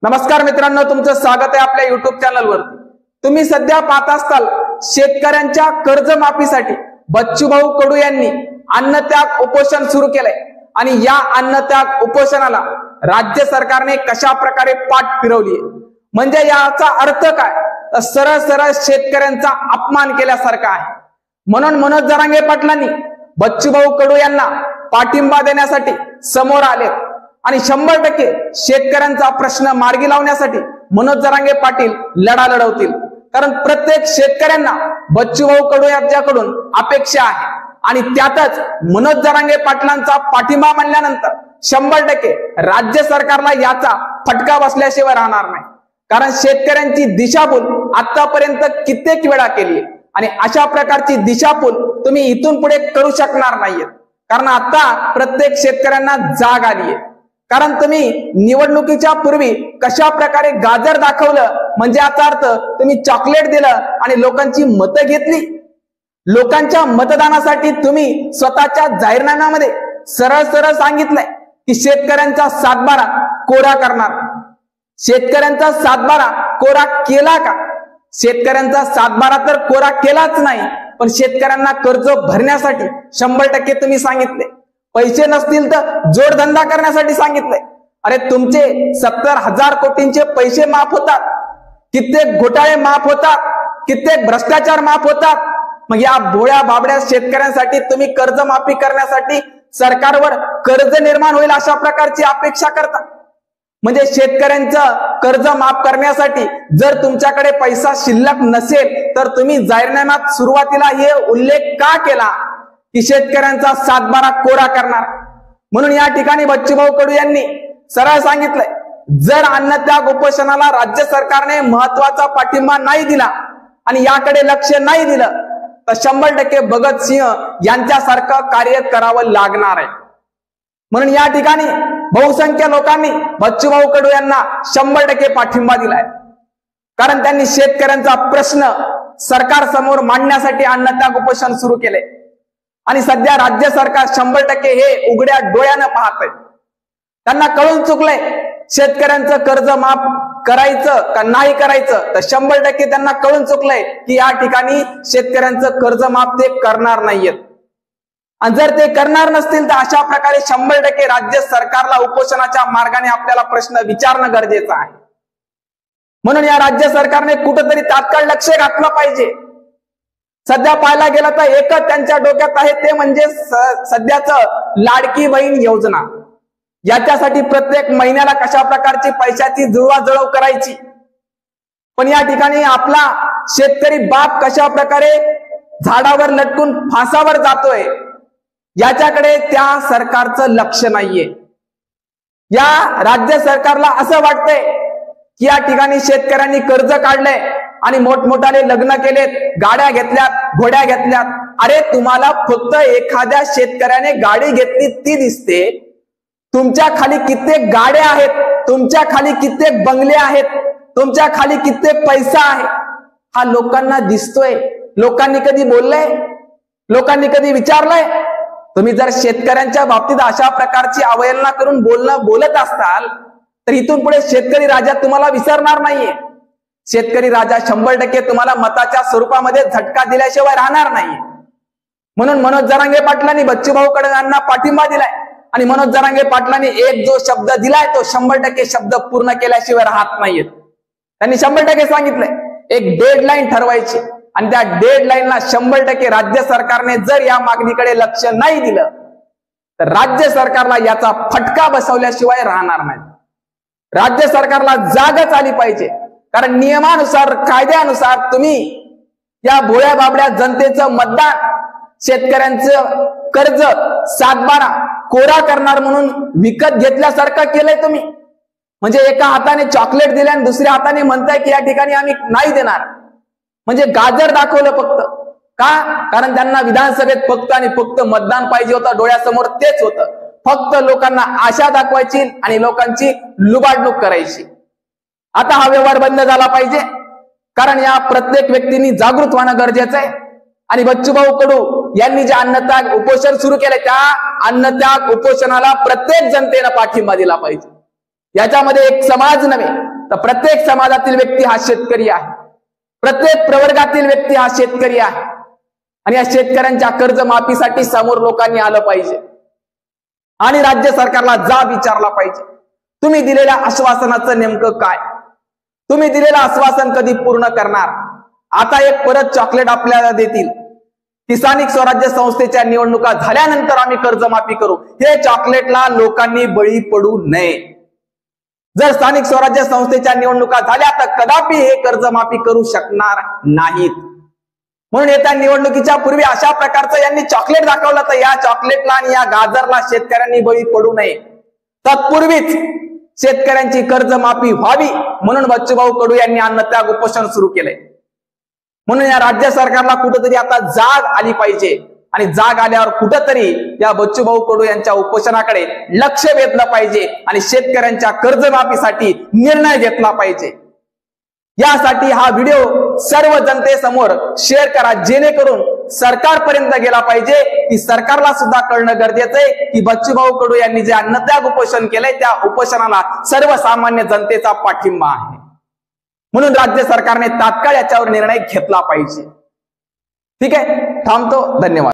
नमस्कार मित्रांनो, तुमचं स्वागत आहे आपल्या युट्यूब चॅनलवरती। तुम्ही सध्या पाहत असताल शेतकऱ्यांच्या कर्जमाफीसाठी बच्चूभाऊ कडू यांनी अन्नत्याग उपोषण सुरू केलंय आणि या अन्नत्याग उपोषणाला राज्य सरकारने कशा प्रकारे पाठ फिरवली म्हणजे याचा अर्थ काय, तर सरळ सरळ शेतकऱ्यांचा अपमान केल्यासारखा आहे। म्हणून मनोज जरांगे पाटलांनी बच्चूभाऊ कडू यांना पाठिंबा देण्यासाठी समोर आले आणि 100% शेतकऱ्यांचा प्रश्न मार्गी लावण्यासाठी मनोज जरांगे पाटील लढा लढवतील। कारण प्रत्येक शेतकऱ्यांना बच्चूभाऊ कडू यांच्याकडून अपेक्षा आहे आणि त्यातच मनोज जरांगे पाटलांचा पाठिंबा म्हणल्यानंतर 100% राज्य सरकारला याचा फटका बसल्याशिवाय राहणार नाही। कारण शेतकऱ्यांची दिशाभूल आतापर्यंत कित्येक वेळा केली आणि अशा प्रकारची दिशाभूल तुम्ही इथून पुढे करू शकणार नाहीये। कारण आता प्रत्येक शेतकऱ्यांना जाग आलीये। कारण तुम्ही निवडणुकीच्या पूर्वी कशा प्रकारे गाजर दाखवलं म्हणजे याचा अर्थ तुम्ही चॉकलेट दिलं आणि लोकांची मतं घेतली। लोकांच्या मतदानासाठी तुम्ही स्वतःच्या जाहीरनाम्यामध्ये सरळ सरळ सांगितलंय की शेतकऱ्यांचा 7/12 कोरा करणार। शेतकऱ्यांचा 7/12 कोरा केला का? शेतकऱ्यांचा 7/12 तर कोरा केलाच नाही, पण शेतकऱ्यांना कर्ज भरण्यासाठी 100% तुम्ही सांगितले। पैसे नसतील तर जोडधंदा करण्यासाठी सांगितलंय। अरे तुमचे 70,000 कोटींचे पैसे माफ होतात, कित्येक घोटाळे माफ होतात, कित्येक भ्रष्टाचार माफ होतात। मग या भोळ्या बाबड्या शेतकऱ्यांसाठी तुम्ही कर्जमाफी करण्यासाठी सरकारवर कर्ज निर्माण होईल अशा प्रकारची अपेक्षा करता। म्हणजे शेतकऱ्यांचं कर्ज माफ करण्यासाठी जर तुमच्याकडे पैसा शिल्लक नसेल तर तुम्ही जाहीरनाम्यात सुरुवातीला हे उल्लेख का केला की शेतकऱ्यांचा 7/12 कोरा करणार। म्हणून या ठिकाणी बच्चूभाऊ कडू यांनी सरळ सांगितलंय, जर अन्नत्याग उपोषणाला राज्य सरकारने महत्वाचा पाठिंबा नाही दिला आणि याकडे लक्ष नाही दिलं तर 100% भगतसिंह यांच्यासारखं कार्य करावं लागणार आहे। म्हणून या ठिकाणी बहुसंख्य लोकांनी बच्चूभाऊ कडू यांना 100% पाठिंबा दिलाय। कारण त्यांनी शेतकऱ्यांचा प्रश्न सरकार समोर मांडण्यासाठी अन्नत्याग उपोषण सुरू केले आणि सध्या राज्य सरकार 100% हे उघड्या डोळ्यानं पाहतंय। त्यांना कळून चुकलंय शेतकऱ्यांचं कर्ज माफ करायचं का नाही करायचं, तर 100% त्यांना कळून चुकलंय की या ठिकाणी शेतकऱ्यांचं कर्ज माफ ते करणार नाहीयेत। आणि जर ते करणार नसतील तर अशा प्रकारे 100% राज्य सरकारला उपोषणाच्या मार्गाने आपल्याला प्रश्न विचारणं गरजेचं आहे। म्हणून या राज्य सरकारने कुठेतरी तात्काळ लक्ष घातलं पाहिजे। सध्या पाहायला गेलं तर एकच त्यांच्या डोक्यात आहे, ते म्हणजे सध्याचं लाडकी बहीण योजना। याच्यासाठी प्रत्येक महिन्याला कशा प्रकारची पैशाची जुळवाजुळव करायची, पण या ठिकाणी आपला शेतकरी बाप कशा प्रकारे झाडावर लटकून फासावर जातोय याच्याकडे त्या सरकारचं लक्ष नाहीये। या राज्य सरकारला असं वाटतंय की या ठिकाणी शेतकऱ्यांनी कर्ज काढलंय आणि मोठमोठाले लग्न केलेत, गाड्या घेतल्यात, घोड्या घेतल्यात। अरे तुम्हाला फक्त एखाद्या शेतकऱ्याने गाडी घेतली ती दिसते, तुमच्या खाली कित्येक गाड्या आहेत, तुमच्या खाली कित्येक बंगले आहेत, तुमच्या खाली कित्येक पैसा आहे, हा लोकांना दिसतोय। लोकांनी कधी बोललंय? लोकांनी कधी विचारलंय? तुम्ही जर शेतकऱ्यांच्या बाबतीत अशा प्रकारची अवहेलना करून बोलत असाल तर इथून पुढे शेतकरी राजा तुम्हाला विसरणार नाहीये। शेतकरी राजा 100% तुम्हाला मताच्या स्वरूपामध्ये झटका दिल्याशिवाय राहणार नाही। म्हणून मनोज जरांगे पाटलांनी बच्चूभाऊ कडू यांना पाठिंबा दिलाय आणि मनोज जरांगे पाटलांनी एक जो शब्द दिलाय तो 100% शब्द पूर्ण केल्याशिवाय राहत नाहीयेत। त्यांनी 100% सांगितलंय एक डेडलाईन ठरवायची आणि त्या डेडलाईनला 100% राज्य सरकारने जर या मागणीकडे लक्ष नाही दिलं तर राज्य सरकारला याचा फटका बसवल्याशिवाय राहणार नाही। राज्य सरकारला जागच आली पाहिजे। कारण नियमानुसार, कायद्यानुसार तुम्ही या भोळ्या बाबड्या जनतेचं मतदान, शेतकऱ्यांचं कर्ज 7/12 कोरा करणार म्हणून विकत घेतल्यासारखं केलंय तुम्ही। म्हणजे एका हाताने चॉकलेट दिले आणि दुसऱ्या हाताने म्हणताय की या ठिकाणी आम्ही नाही देणार। म्हणजे गाजर दाखवलं फक्त का? कारण त्यांना विधानसभेत फक्त आणि फक्त मतदान पाहिजे होतं, डोळ्यासमोर तेच होतं। फक्त लोकांना आशा दाखवायची आणि लोकांची लुबाडणूक करायची। आता हा व्यवहार बंद झाला पाहिजे। कारण या प्रत्येक व्यक्तींनी जागृत होणं गरजेचं आहे आणि बच्चूभाऊ कडू यांनी जे अन्नत्याग उपोषण सुरू केले त्या अन्नत्याग उपोषणाला प्रत्येक जनतेनं पाठिंबा दिला पाहिजे। याच्यामध्ये एक समाज नव्हे तर प्रत्येक समाजातील व्यक्ती हा शेतकरी आहे, प्रत्येक प्रवर्गातील व्यक्ती हा शेतकरी आहे आणि या शेतकऱ्यांच्या कर्जमाफीसाठी समोर लोकांनी आलं पाहिजे आणि राज्य सरकारला जाब विचारला पाहिजे. तुम्ही दिलेल्या आश्वासनाचं नेमकं काय? तुम्ही दिलेलं आश्वासन कधी पूर्ण करणार? आता एक परत चॉकलेट आपल्याला देतील की स्थानिक स्वराज्य संस्थेच्या निवडणुका झाल्यानंतर आम्ही कर्जमाफी करू. हे चॉकलेटला लोकांनी बळी पडू नये. जर स्थानिक स्वराज्य संस्थेच्या निवडणुका झाल्या तर कदापि हे कर्जमाफी करू शकणार नाहीत. म्हणून येत्या निवडणुकीच्या पूर्वी अशा प्रकारचं यांनी चॉकलेट दाखवलं तर या चॉकलेटला आणि या गाजरला शेतकऱ्यांनी बळी पडू नये. तत्पूर्वीच शेतकऱ्यांची कर्जमाफी व्हावी म्हणून बच्चूभाऊ कडू यांनी अन्नत्याग उपोषण सुरू केलंय. म्हणून या राज्य सरकारला कुठेतरी आता जाग आली पाहिजे आणि जाग आल्यावर कुठेतरी या बच्चूभाऊ कडू यांच्या उपोषणाकडे लक्ष वेधलं पाहिजे आणि शेतकऱ्यांच्या कर्जमाफीसाठी निर्णय घेतला पाहिजे. यासाठी हा व्हिडिओ सर्व जनतेसमोर शेअर करा, जेणेकरून सरकारपर्यंत गेला पाहिजे की सरकारला सुद्धा कळणं गरजेचं आहे की बच्चूभाऊ कडू यांनी जे अन्नत्याग उपोषण केलंय त्या उपोषणाला सर्वसामान्य जनतेचा पाठिंबा आहे. म्हणून राज्य सरकारने तात्काळ याच्यावर निर्णय घेतला पाहिजे. ठीक आहे, थांबतो. धन्यवाद.